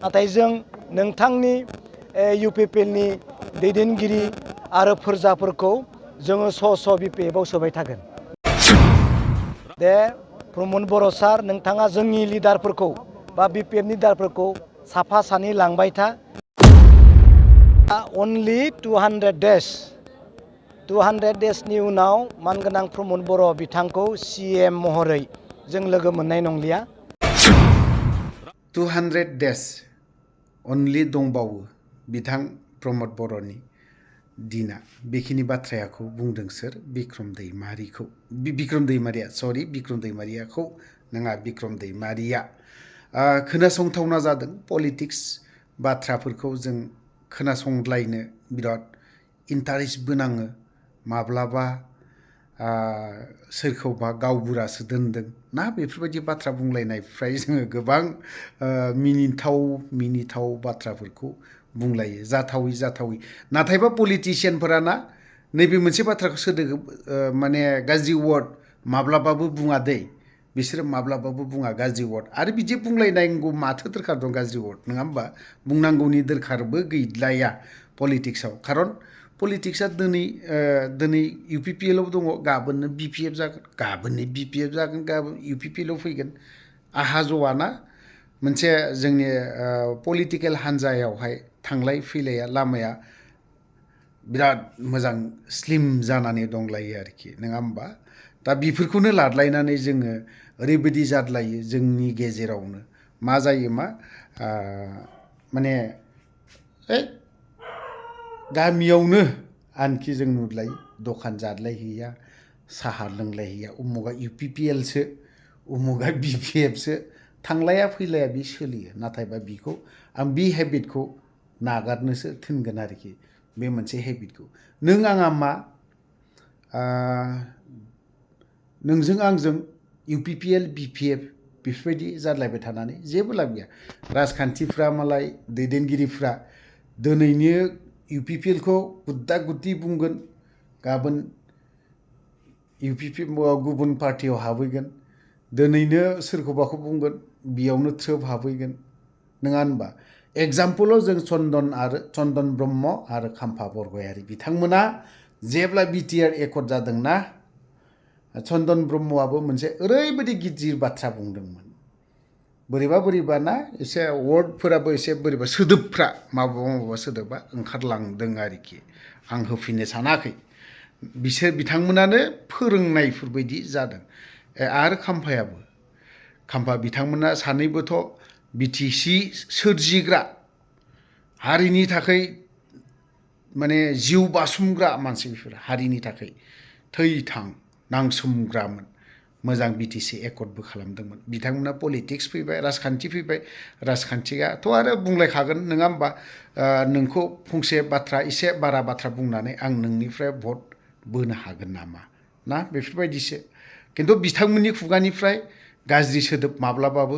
नाथाय जों नोंथांनि UPPLनि दैदेनगिरि आरो फोरजाफोरखौ जोङो स' BPF आव सोबाय थागोन। दे प्रमद बर' सार, नोंथाङा जोंनि लिडारफोरखौ बा BPF नि लिडारफोरखौ साफा सानै लांबाय था। अनलि 200 days 200 daysनि उनाव मानगोनां प्रमद बर' बिथांखौ CM महरै जों लोगो मोननाय नंलिया। 200 days अनलि दंबावो बिथां प्रमद बर'नि दिना। बेखिनि बाथ्राखौ बुंदों सोर? बिक्रम दैमारिखौ। बिक्रम दैमारिया, सरि, बिक्रम दैमारियाखौ नङा, बिक्रम दैमारिया। खोनासंथावना जादों। पलिटिक्स बाथ्राफोरखौ जों खोनासंलायनो बिराद इन्टारेस्टबो नाङो। माब्लाबा सोरखौबा गावबुरासो दोनदों ना, बेफोरबायदि बाथ्रा बुंलायनायनिफ्राय जोङो गोबां मिनिथाव बाथ्राफोरखौ बुंलायो, जाथावै। नाथायबा पलिटिशियानफोरा ना, नैबे मोनसे बाथ्राखौ सोदोब माने गाज्रि वार्ड माब्लाबाबो बुङा दै। बिसोरो माब्लाबाबो बुङा गाज्रि वार्ड। आरो बिदि बुंलायनांगौ माथो दरखार दं गाज्रि वार्ड, नङा होमबा? बुंनांगौनि दरखारबो गैलाया पलिटिक्सआव। खारन पलिटिक्सआ दिनै UPPL आव दङ, गाबोननो BPF जागोन, गाबोननो BPF जागोन, गाबोन UPPL आव फैगोन। आहा ज'आना मोनसे जोंनि पलिटिकेल हान्जायावहाय थांलाय फैलाया लामाया बिराद मोजां स्लिम जानानै दंलायो आरोखि, नङा होमबा? दा बेफोरखौनो लादलायनानै जोङो ओरैबायदि जादलायो जोंनि गेजेरावनो। मा जायो माने गामियावनो आनखि जों नुदलायो, दखान जादलायहैया, साहा लोंलायहैया। उमुगा UPPL सो, उमुगा BPF सो, थांलाया फैलाया बे सोलियो। नाथायबा बिखौ आं बे हेबिटखौ नागारनोसो थिनगोन आरोखि। बे मोनसे हेबिटखौ नों आंहा मा नोंजों आंजों UPPL BPF बेफोरबायदि जाद्लायबाय थानानै जेबो लाब गैया। राजखान्थिफ्रा मालाय दैदेनगिरिफ्रा दिनैनो UPPL खौ गुद्दा गुद्दि बुंगोन, गाबोन गुबुन पार्टियाव हाबहैगोन, दिनैनो सोरखौबाखौ बुंगोन, बेयावनो थ्रोब हाबहैगोन, नङा होनबा? एग्जाम्पलाव जों चन्दन ब्रह्म आरो खाम्फा बरगयारी बिथांमोना जेब्ला BTR एकर्ड जादोंना, चन्दन ब्रह्मआबो मोनसे ओरैबायदि गिदिर बाथ्रा बुंदोंमोन। बोरैबा ना, एसे वार्डफोराबो एसे बोरैबा सोदोबफ्रा माबा सोदोबा ओंखारलांदों आरोखि। आं होफिननो सानाखै। बिथांमोनानो फोरोंनायफोरबायदि जादों। आरो खाम्फा बिथांमोना सानैबोथ' BTC सोरजिग्रा, हारिनि थाखाय माने जिउ बासुमग्रा मानसि, बिफोर हारिनि थाखाय थै-थां नांसोमग्रामोन। मोजां BTC एकर्डबो खालामदोंमोन। बिथांमोना पलिटिक्स फैबाय, राजखान्थि फैबाय। राजखान्थियाथ' आरो बुंलायखागोन, नङा होमबा? नोंखौ फंसे बाथ्रा, एसे बारा बाथ्रा बुंनानै आं नोंनिफ्राय भट बोनो हागोन नामा ना, बेफोरबायदिसो। खिन्थु बिथांमोननि खुगानिफ्राय गाज्रि सोदोब माब्लाबाबो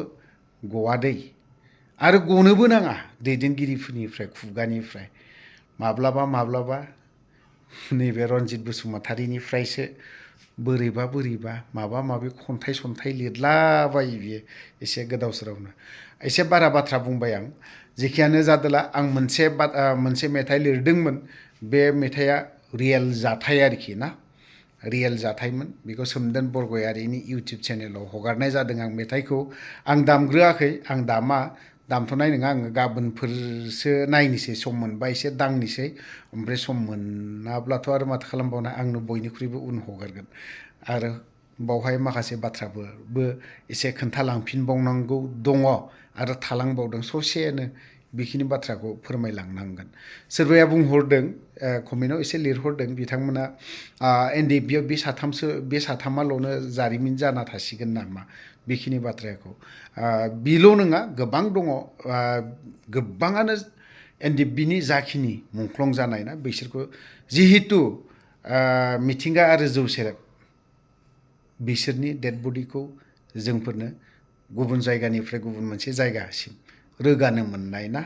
गवा दै। आरो गनोबो नाङा दैदेनगिरिफोरनिफ्राय खुगानिफ्राय। माब्लाबा नैबे रनजित बसुमतारीनिफ्रायसो बोरैबा माबा माबि खन्थाइ लिरलाबायो बियो एसे गोदाव सोरावनो। एसे बारा बाथ्रा बुंबाय आं। जेखियानो जादोला, आं मोनसे मेथाइ लिरदोंमोन। बे मेथाइआ रियेल जाथाय आरोखि ना, रियेल जाथायमोन। बेखौ सोमदोन बरगयारीनि इउटुब चेनेलाव हगारनाय जादों। आं मेथाइखौ दामग्रोआखै, आं दामथ'नाय नङा आङो। गाबोनफोरसो नायनोसै, सम मोनबा एसे दांनोसै। ओमफ्राय सम मोनाब्लाथ' आरो माथो खालामबावनो, आंनो बयनिख्रुइबो उन हगारगोन। आरो बावहाय माखासे बाथ्राफोरबो एसे खोन्थालांफिनबावनांगौ दङ आरो थालांबावदों ससेनो। बेखिनि बाथ्राखौ फोरमायलांनांगोन। सोरबाया बुंहरदों, कमेन्टआव एसे लिरहरदों, बिथांमोना NDP आव बे साथामाल'नो जारिमिन जाना थासिगोन नामा, बेखिनि बाथ्राखौ। बेल' नङा, गोबां दङ। गोबाङानो NDPनि जाखिनि मुंख्लं जानाय ना, बिसोरखौ जिहेतु मिथिंगा आरो जौ सेरेब, बिसोरनि डेड बडिखौ जोंफोरनो गुबुन जायगानिफ्राय गुबुन मोनसे जायगासिम रोगानो मोननाय ना,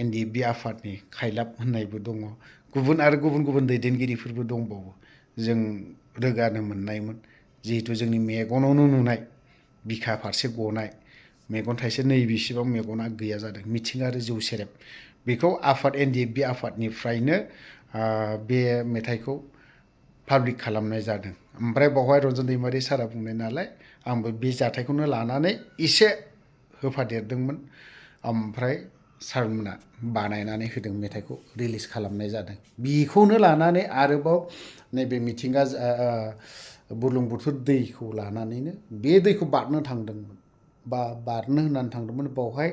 NDP आफादनि खायलाब होननायबो दङ। गुबुन दैदेनगिरिफोरबो दंबावो। जों रोगानो मोननायमोन। जिहेतु जोंनि मेगनावनो नुनाय बिखा फारसे गनाय मेगन थाइसे नैबेसेबां मेगना गैया जादों मिथिं आरो जौ सेरेब बेखौ आफाद NDFB आफादनिफ्रायनो बे मेथाइखौ पाब्लिक खालामनाय जादों। ओमफ्राय बावहाय रन्जन दैमारि सारा बुंनाय नालाय आंबो बे जाथायखौनो लानानै एसे होफादेरदोंमोन। ओमफ्राय सारमोना बानायनानै होदों मेथाइखौ रिलिज खालामनाय जादों। बेखौनो लानानै आरोबाव नैबे मिथिंगा बुरलुंबुथुर दैखौ लानानैनो बे दैखौ बारनो थांदोंमोन बा बारनो होननानै थांदोंमोन। बावहाय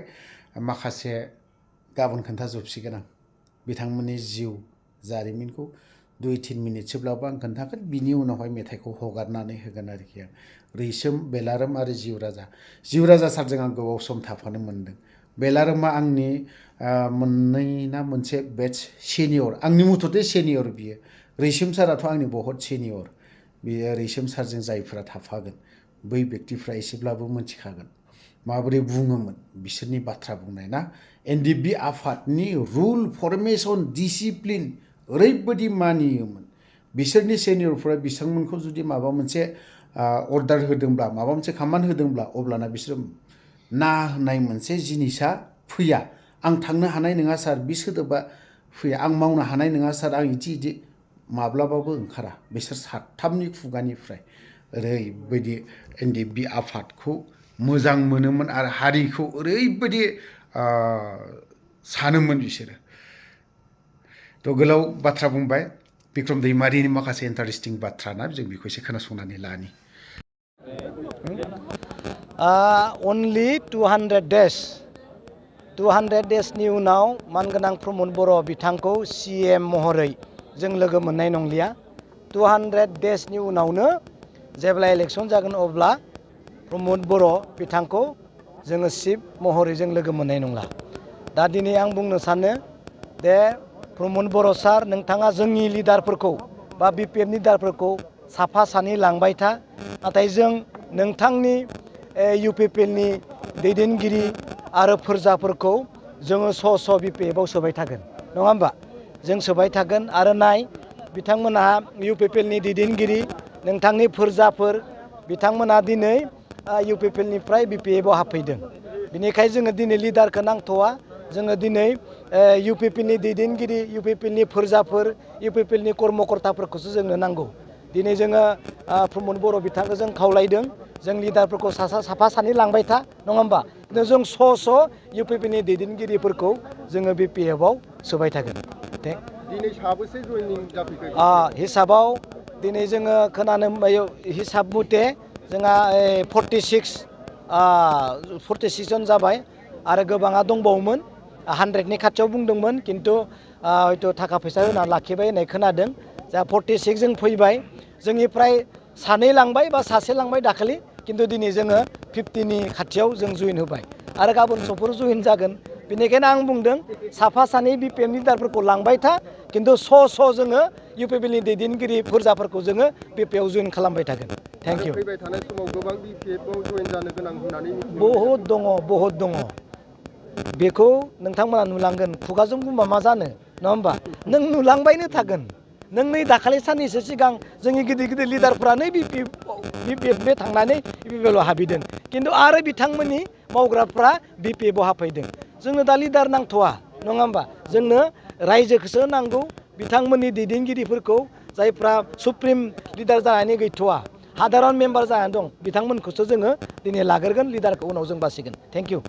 माखासे गाबोन खोन्थाजोबसिगोन आं बिथांमोननि जिउ जारिमिनखौ 2-3 मिनिटसोब्लाबो आं खोन्थागोन। बिनि उनावहाय मेथाइखौ हगारनानै होगोन आरोखि आं। रैसोम बेलारोम आरो जिउ राजा सारजों आं गोबाव सम थाफानो मोनदों। बेलारोमा आंनि मोननै ना मोनसे बेटस सिनियर, आंनि मथथे सिनियर बियो। रैसोम साराथ' आंनि बहुत सिनियर। बियो रैसोम सारजों जायफ्रा थाफागोन बै बेक्तिफ्रा एसेब्लाबो मोनथिखागोन माबोरै बुङोमोन बिसोरनि बाथ्रा बुंनाय ना। NDFB आफादनि रुल फरमेसन डिसिप्लिन ओरैबायदि मानियोमोन। बिसोरनि सिनियरफ्रा बिथांमोनखौ जुदि माबा मोनसे अर्डार होदोंब्ला माबा मोनसे खामान होदोंब्ला अब्लाना बिसोरो ना होननाय मोनसे जिनिसा फैया। आं थांनो हानाय नङा सार बि सोदोबा फैया। आं मावनो हानाय नङा सार आं इदि माब्लाबाबो ओंखारा बिसोर साथामनि खुगानिफ्राय। ओरैबायदि NDFB आफादखौ मोजां मोनोमोन आरो हारिखौ ओरैबायदि सानोमोन बिसोरो। थ' गोलाव बाथ्रा बुंबाय बिक्रम दैमारिनि माखासे इन्टारेस्टिं बाथ्रा ना जों बेखौ एसे खोनासंनानै लानि। अनलि 200 days 200 daysनि उनाव मानगोनां प्रमद बर' बिथांखौ CM महरै जों लोगो मोननाय नंलिया। 200 daysनि उनावनो जेब्ला इलेक्सन जागोन अब्ला प्रमद बर' बिथांखौ जोङो चिफ महरै जों लोगो मोननाय नंला। दा दिनै आं बुंनो सानो दे प्रमद बर' सार नोंथाङा जोंनि लिडारफोरखौ बा BPF लिडारफोरखौ साफा सानै लांबाय था। नाथाय जों नोंथांनि UPPLनि दैदेनगिरि आरो फोरजाफोरखौ जोङो स' BPFआव सोबाय थागोन नङा होमबा? जों सोबाय थागोन आरो नाय बिथांमोनहा UPPLनि दैदेनगिरि नोंथांनि फोरजाफोर बिथांमोनहा दिनै UPPLनिफ्राय BPFआव हाबफैदों। बिनिखायनो जोङो दिनै लिडारखौ नांथ'वा। जोङो दिनै UPPLनि दैदेनगिरि UPPLनि फोरजाफोर UPPLनि कर्मकर्ताफोरखौसो जोंनो नांगौ। दिनै जोङो प्रमद बर' बिथांखौ जों खावलायदों जों लिडारफोरखौ साफा सानै लांबाय था नङा होमबा? जों स' UPPLनि दैदेनगिरिफोरखौ जोङो BPFआव सोबाय थागोन। दिनै साबेसे जइनिं जाफैखो? हिसाबाव दिनै जोङो खोनानो हिसाब मथे जोंहा 46 जन जाबाय आरो गोबाङा दंबावोमोन 100नि खाथियाव बुंदोंमोन खिन्थु हयथ' थाखा फैसा होनानै लाखिबाय होननाय खोनादों। जा 46 जों फैबाय जोंनिफ्राय सानै लांबाय बा सासे लांबाय दाखालि खिन्थु दिनै जोङो 50नि खाथियाव जों जइन होबाय आरो गाबोन समफोर जइन जागोन। बेनिखायनो आं बुंदों साफा सानै BPF लिडारफोरखौ लांबाय था खिन्थु स' जोङो UPPLनि दैदेनगिरि फोरजाफोरखौ जोङो BPFआव जइन खालामबाय थागोन। Thank you. फैबाय थानाय समाव गोबां BPFआव जइन जानो गोनां होननानै बहुद दङ। बेखौ नोंथांमोना नुलांगोन खुगाजों बुंबा मा जानो नङा होमबा? नों नुलांबायनो थागोन। नों नै दाखालि साननैसो सिगां जोंनि गिदिर लिडारफ्रानो BPF थांनानै BPFआव हाबहैदों खिन्थु आरो बिथांमोननि मावग्राफ्रा BPFआव हाबफैदों। जोंनो दा लिडार नांथ'वा नङा होमबा? जोंनो रायजोखौसो नांगौ बिथांमोननि दैदेनगिरिफोरखौ जायफ्रा सुप्रिम लिडार जानानै गैथ'वा साधारन मेम्बार जानानै दं बिथांमोनखौसो जोङो दिनै लाग्रोगोन लिडारखौ उनाव जों बासिगोन। Thank you.